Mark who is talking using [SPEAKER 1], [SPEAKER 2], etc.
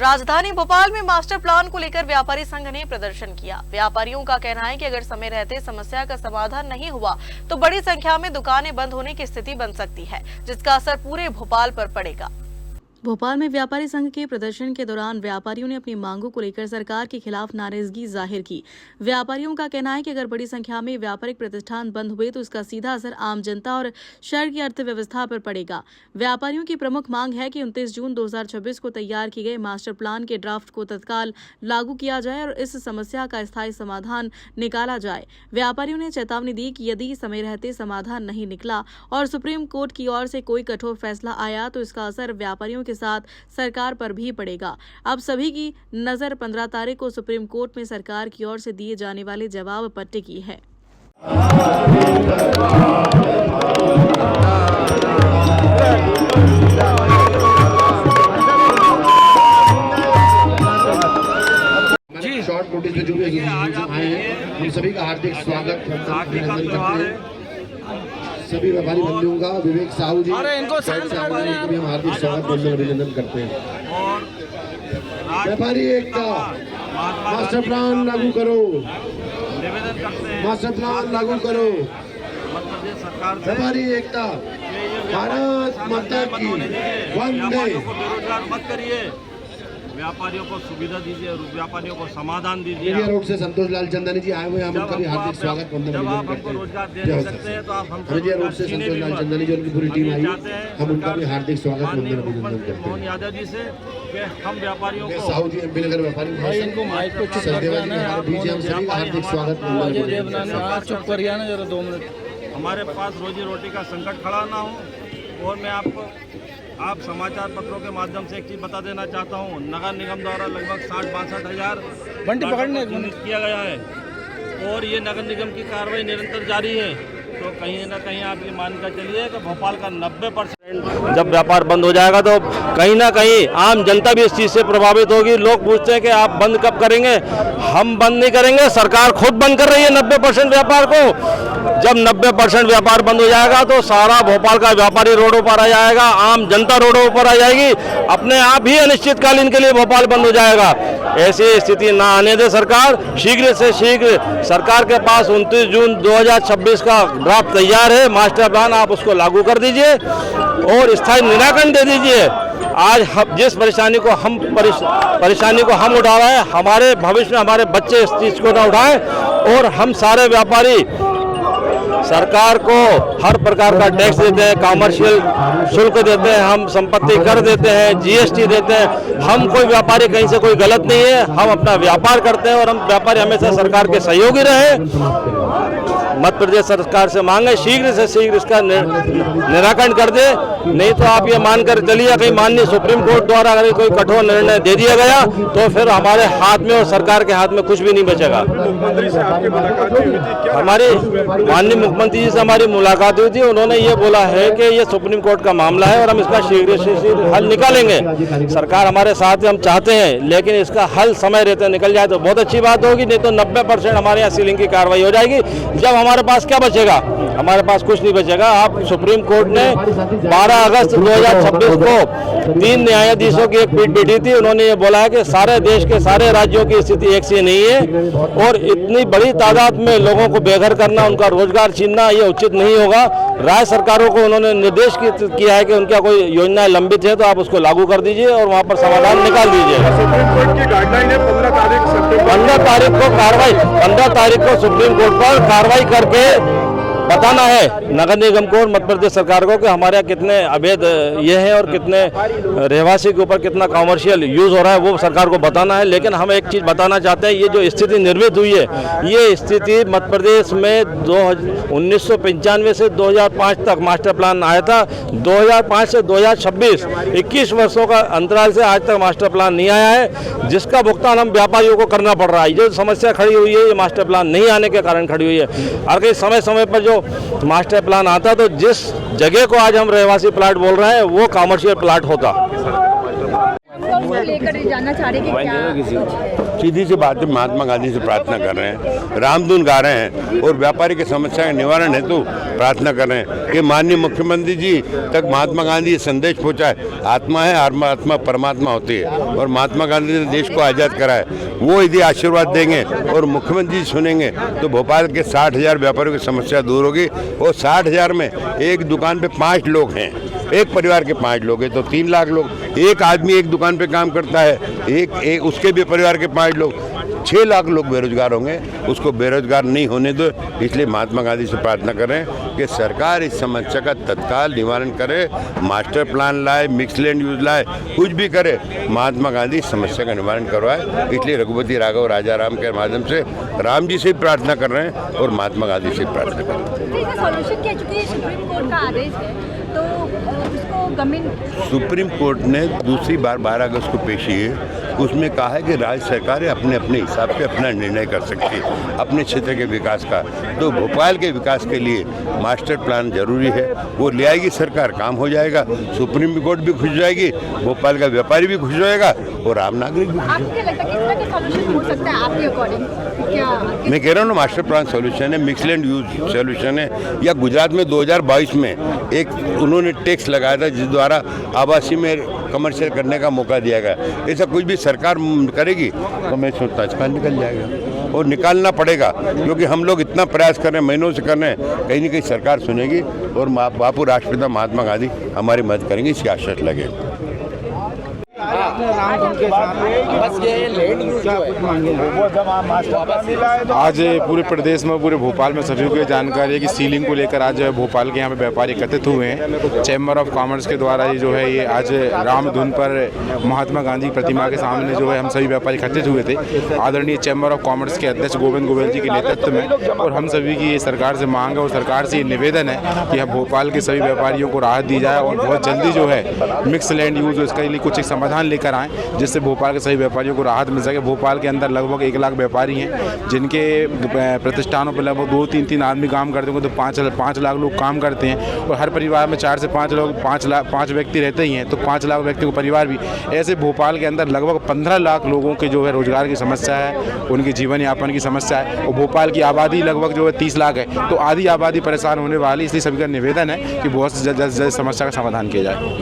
[SPEAKER 1] राजधानी भोपाल में master plan को लेकर व्यापारी संघ ने प्रदर्शन किया। व्यापारियों का कहना है कि अगर समय रहते समस्या का समाधान नहीं हुआ तो बड़ी संख्या में दुकानें बंद होने की स्थिति बन सकती है, जिसका असर पूरे भोपाल पर पड़ेगा। भोपाल में व्यापारी संघ के प्रदर्शन के दौरान व्यापारियों ने अपनी मांगों को लेकर सरकार के खिलाफ नाराजगी जाहिर की। व्यापारियों का कहना है कि अगर बड़ी संख्या में व्यापारिक प्रतिष्ठान बंद हुए तो इसका सीधा असर आम जनता और शहर की अर्थव्यवस्था पर पड़ेगा। व्यापारियों की प्रमुख मांग है कि 29 जून 2026 को तैयार किए गए मास्टर प्लान के ड्राफ्ट को तत्काल लागू किया जाए और इस समस्या का स्थायी समाधान निकाला जाए। व्यापारियों ने चेतावनी दी कि यदि समय रहते समाधान नहीं निकला और सुप्रीम कोर्ट की ओर से कोई कठोर फैसला आया तो इसका असर व्यापारियों के साथ सरकार पर भी पड़ेगा। अब सभी की नजर 15 तारीख को सुप्रीम कोर्ट में सरकार की ओर से दिए जाने वाले जवाब पर टिकी है।
[SPEAKER 2] शॉर्ट नोटिस में जो भी आए हैं उन सभी का हार्दिक स्वागत करते हैं। सभी व्यापारी बंधुओं का विवेक साहू जी भी हम हार्दिक स्वागत वंदन अभिनंदन करते हैं। व्यापारी एकता, मास्टर प्लान लागू करो, मास्टर प्लान लागू करो। व्यापारी एकता, भारत माता की वंदे।
[SPEAKER 3] बेरोजगार मत करिए, व्यापारियों को सुविधा दीजिए, व्यापारियों को समाधान दीजिए।
[SPEAKER 2] इंडिया रोड से संतोष लाल चंदानी जी आए हुए हैं, हम उनका भी हार्दिक स्वागत वंदन अभिनंदन करते हैं।
[SPEAKER 3] रोजगार दे सकते हैं तो आप हमको
[SPEAKER 2] इंडिया रोड से संतोष लाल चंदानी जी उनकी पूरी टीम आई है, हम उनका भी हार्दिक स्वागत वंदन अभिनंदन करते हैं।
[SPEAKER 3] मोहन यादव जी से कि हम व्यापारियों को
[SPEAKER 2] साहू जी एमपी नगर व्यापारी
[SPEAKER 4] इनको माइक को चुप
[SPEAKER 2] सरदेवा जी हमारे बीच हैं, हम सभी का हार्दिक स्वागत
[SPEAKER 4] चुप करिए ना जरा 2 मिनट।
[SPEAKER 3] हमारे पास रोजी रोटी का संकट खड़ा ना हो। और मैं आपको समाचार पत्रों के माध्यम से एक चीज़ बता देना चाहता हूँ, नगर निगम द्वारा लगभग 60-62 हज़ार किया गया है और ये नगर निगम की कार्रवाई निरंतर जारी है। तो कहीं ना कहीं आप ये मान कर चलिए कि भोपाल का 90% जब व्यापार बंद हो जाएगा तो कहीं ना कहीं आम जनता भी इस चीज़ से प्रभावित होगी। लोग पूछते हैं कि आप बंद कब करेंगे। हम बंद नहीं करेंगे, सरकार खुद बंद कर रही है 90% व्यापार को। जब 90% व्यापार बंद हो जाएगा तो सारा भोपाल का व्यापारी रोडों पर आ जाएगा, आम जनता रोडों पर आ जाएगी। अपने आप ही अनिश्चितकालीन के लिए भोपाल बंद हो जाएगा। ऐसी स्थिति ना आने दे सरकार। शीघ्र से शीघ्र सरकार के पास 29 जून 2026 का ड्राफ्ट तैयार है, मास्टर प्लान, आप उसको लागू कर दीजिए और स्थायी निराकरण दे दीजिए। आज हम जिस परेशानी को हम उठा रहे हैं, हमारे भविष्य में हमारे बच्चे इस चीज़ को ना उठाएं। और हम सारे व्यापारी सरकार को हर प्रकार का टैक्स देते हैं, कॉमर्शियल शुल्क देते हैं, हम संपत्ति कर देते हैं, जीएसटी देते हैं। हम कोई व्यापारी कहीं से कोई गलत नहीं है, हम अपना व्यापार करते हैं और हम व्यापारी हमेशा सरकार के सहयोगी रहे। मध्य प्रदेश सरकार से मांगे शीघ्र से शीघ्र इसका निराकरण कर दे, नहीं तो आप ये मानकर चलिए कहीं माननीय सुप्रीम कोर्ट द्वारा अगर कोई कठोर निर्णय दे दिया गया तो फिर हमारे हाथ में और सरकार के हाथ में कुछ भी नहीं बचेगा।
[SPEAKER 5] मुख्यमंत्री से आपकी मुलाकात हुई थी?
[SPEAKER 3] हमारी माननीय मुख्यमंत्री जी से हमारी मुलाकात हुई थी। उन्होंने ये बोला है कि ये सुप्रीम कोर्ट का मामला है और हम इसका शीघ्र से शीघ्र हल निकालेंगे। सरकार हमारे साथ हम चाहते हैं, लेकिन इसका हल समय रहते निकल जाए तो बहुत अच्छी बात होगी, नहीं तो 90% हमारे यहाँ सीलिंग की कार्रवाई हो जाएगी। जब हमारे पास क्या बचेगा? हमारे पास कुछ नहीं बचेगा। आप सुप्रीम कोर्ट ने 12 अगस्त 2026 को 3 न्यायाधीशों की एक पीठ बैठी थी। उन्होंने ये बोला है कि सारे देश के सारे राज्यों की स्थिति एक सी नहीं है और इतनी बड़ी तादाद में लोगों को बेघर करना, उनका रोजगार छीनना ये उचित नहीं होगा। राज्य सरकारों को उन्होंने निर्देश किया है कि उनका कोई योजनाएं लंबित है तो आप उसको लागू कर दीजिए और वहाँ पर समाधान निकाल दीजिए।
[SPEAKER 5] सुप्रीम कोर्ट की गाइडलाइन है
[SPEAKER 3] 15 तारीख को कार्रवाई, 15 तारीख को सुप्रीम कोर्ट पर कार्रवाई करके बताना है नगर निगम को और मध्य प्रदेश सरकार को कि हमारे यहाँ कितने अवैध ये हैं और कितने रहवासी के ऊपर कितना कॉमर्शियल यूज़ हो रहा है, वो सरकार को बताना है। लेकिन हम एक चीज़ बताना चाहते हैं, ये जो स्थिति निर्मित हुई है, ये स्थिति मध्य प्रदेश में 1995 से 2005 तक मास्टर प्लान आया था। 2005 से 2026 21 वर्षों का अंतराल से आज तक मास्टर प्लान नहीं आया है, जिसका भुगतान हम व्यापारियों को करना पड़ रहा है। जो समस्या खड़ी हुई है ये मास्टर प्लान नहीं आने के कारण खड़ी हुई है। अगर समय समय पर जो मास्टर प्लान आता तो जिस जगह को आज हम रहवासी प्लाट बोल रहे हैं वो कॉमर्शियल प्लाट होता।
[SPEAKER 6] लेकर जानना चाह रहे कि क्या
[SPEAKER 7] सीधी सी बात है, महात्मा गांधी से प्रार्थना कर रहे हैं, रामधुन गा रहे हैं और व्यापारी की समस्या के निवारण हेतु प्रार्थना कर रहे हैं कि माननीय मुख्यमंत्री जी तक महात्मा गांधी ये संदेश पहुंचाए, आत्मा है, आत्मा परमात्मा होती है और महात्मा गांधी ने देश को आज़ाद कराया। वो यदि आशीर्वाद देंगे और मुख्यमंत्री जी सुनेंगे तो भोपाल के 60,000 व्यापारियों की समस्या दूर होगी। और 60,000 में एक दुकान पे 5 लोग हैं, एक परिवार के 5 लोग हैं तो 3 लाख लोग। एक आदमी एक दुकान पे काम करता है, एक उसके भी परिवार के 5 लोग, 6 लाख लोग बेरोजगार होंगे। उसको बेरोजगार नहीं होने दो, इसलिए महात्मा गांधी से प्रार्थना करें कि सरकार इस समस्या का तत्काल निवारण करे, मास्टर प्लान लाए, मिक्स लैंड यूज लाए, कुछ भी करे, महात्मा गांधी इस समस्या का निवारण करवाए। इसलिए रघुपति राघव राजा राम के माध्यम से राम जी से प्रार्थना कर रहे हैं और महात्मा गांधी से प्रार्थना कर रहे हैं।
[SPEAKER 6] सॉल्यूशन क्या, चूंकि सुप्रीम कोर्ट का आदेश है तो उसको गवर्नमेंट
[SPEAKER 7] सुप्रीम कोर्ट ने दूसरी बार 12 अगस्त को पेशी है, उसमें कहा है कि राज्य सरकारें अपने अपने हिसाब से अपना निर्णय कर सकती है अपने क्षेत्र के विकास का। तो भोपाल के विकास के लिए मास्टर प्लान जरूरी है, वो ले आएगी सरकार, काम हो जाएगा, सुप्रीम कोर्ट भी खुश हो जाएगी, भोपाल का व्यापारी भी खुश होएगा और आम नागरिक भी खुश होगा।
[SPEAKER 6] आपको क्या लगता है किस तरह का सॉल्यूशन हो सकता है आपके अकॉर्डिंग? क्या
[SPEAKER 7] मैं कह रहा हूँ ना, मास्टर प्लान सॉल्यूशन है, मिक्स लैंड यूज सॉल्यूशन है। या गुजरात में 2022 में एक उन्होंने टैक्स लगाया था जिस द्वारा आवासीय में कमर्शियल करने का मौका दिया गया। ऐसा कुछ भी सरकार करेगी तो मैं सोचता इसका निकल जाएगा और निकालना पड़ेगा, क्योंकि हम लोग इतना प्रयास कर रहे हैं, महीनों से कर रहे हैं, कहीं न कहीं सरकार सुनेगी और बापू राष्ट्रपिता महात्मा गांधी हमारी मदद करेंगे, इसकी आशा लगे।
[SPEAKER 5] आज पूरे प्रदेश में, पूरे भोपाल में सभी को जानकारी है कि सीलिंग को लेकर आज भोपाल के यहाँ पे व्यापारी एकत्रित हुए हैं। चैम्बर ऑफ कॉमर्स के द्वारा ये जो है ये आज रामधुन पर महात्मा गांधी प्रतिमा के सामने जो है हम सभी व्यापारी एकत्रित हुए थे आदरणीय चैम्बर ऑफ कॉमर्स के अध्यक्ष गोविंद गोयल जी के नेतृत्व में। और हम सभी की ये सरकार से मांग है और सरकार से ये निवेदन है कि हम भोपाल के सभी व्यापारियों को राहत दी जाए और बहुत जल्दी जो है मिक्स लैंड यूज इसके लिए कुछ एक समाधान लेकर आएँ जिससे भोपाल के सभी व्यापारियों को राहत मिल सके। भोपाल के अंदर लगभग 1 लाख व्यापारी हैं जिनके प्रतिष्ठानों पर लगभग 2-3 आदमी काम करते होंगे तो 5 लाख लोग काम करते हैं और हर परिवार में 4 से 5 लोग 5 व्यक्ति रहते ही हैं तो 5 लाख व्यक्ति को परिवार भी। ऐसे भोपाल के अंदर लगभग 15 लाख लोगों के जो है रोजगार की समस्या है, उनकी जीवन यापन की समस्या है और भोपाल की आबादी लगभग जो है 30 लाख है तो आधी आबादी परेशान होने वाली। इसलिए सभी का निवेदन है कि बहुत जल्द समस्या का समाधान किया जाए।